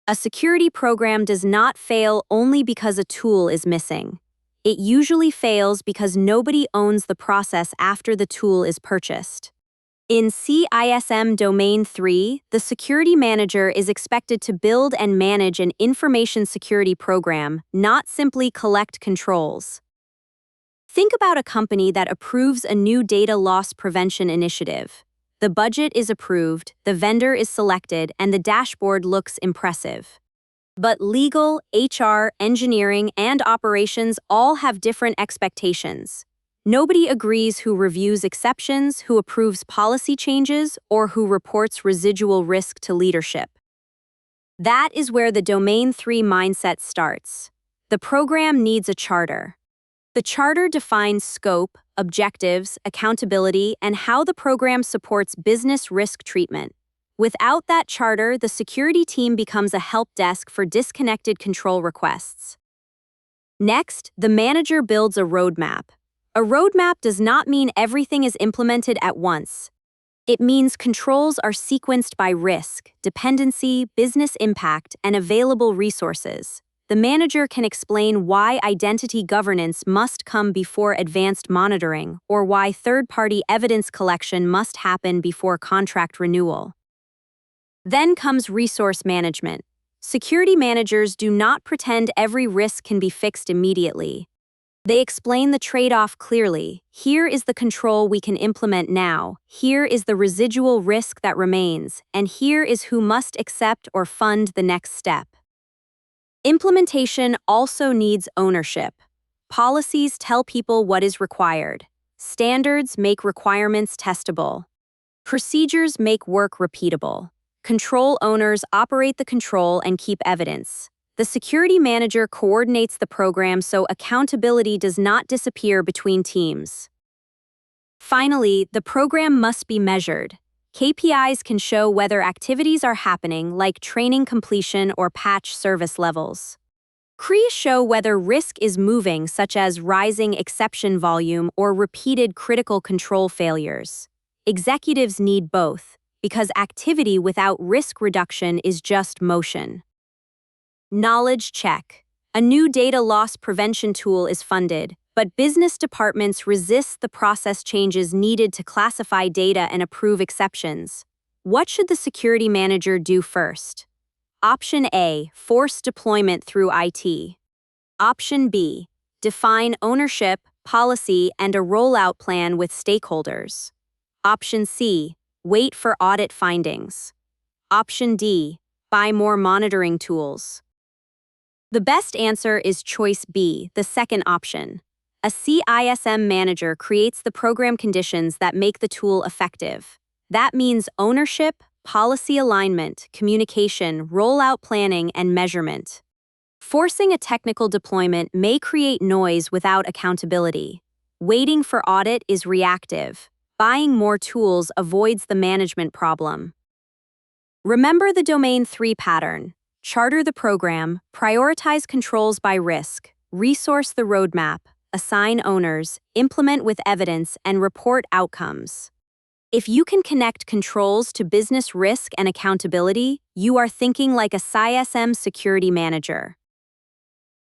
A security program does not fail only because a tool is missing. It usually fails because nobody owns the process after the tool is purchased. In CISM Domain 3, the security manager is expected to build and manage an information security program, not simply collect controls. Think about a company that approves a new data loss prevention initiative. The budget is approved, the vendor is selected, and the dashboard looks impressive. But legal, HR, engineering, and operations all have different expectations. Nobody agrees who reviews exceptions, who approves policy changes, or who reports residual risk to leadership. That is where the Domain 3 mindset starts. The program needs a charter. The charter defines scope, objectives, accountability, and how the program supports business risk treatment. Without that charter, the security team becomes a help desk for disconnected control requests. Next, the manager builds a roadmap. A roadmap does not mean everything is implemented at once. It means controls are sequenced by risk, dependency, business impact, and available resources. The manager can explain why identity governance must come before advanced monitoring, or why third-party evidence collection must happen before contract renewal. Then comes resource management. Security managers do not pretend every risk can be fixed immediately. They explain the trade-off clearly. Here is the control we can implement now, here is the residual risk that remains, and here is who must accept or fund the next step. Implementation also needs ownership. Policies tell people what is required. Standards make requirements testable. Procedures make work repeatable. Control owners operate the control and keep evidence. The security manager coordinates the program so accountability does not disappear between teams. Finally, the program must be measured. KPIs can show whether activities are happening, like training completion or patch service levels. CREs show whether risk is moving, such as rising exception volume or repeated critical control failures. Executives need both, because activity without risk reduction is just motion. Knowledge check. A new data loss prevention tool is funded, but business departments resist the process changes needed to classify data and approve exceptions. What should the security manager do first? Option A, force deployment through IT. Option B, define ownership, policy, and a rollout plan with stakeholders. Option C, wait for audit findings. Option D, buy more monitoring tools. The best answer is choice B, the second option. A CISM manager creates the program conditions that make the tool effective. That means ownership, policy alignment, communication, rollout planning, and measurement. Forcing a technical deployment may create noise without accountability. Waiting for audit is reactive. Buying more tools avoids the management problem. Remember the Domain 3 pattern. Charter the program, prioritize controls by risk, resource the roadmap, assign owners, implement with evidence, and report outcomes. If you can connect controls to business risk and accountability, you are thinking like a CISM security manager.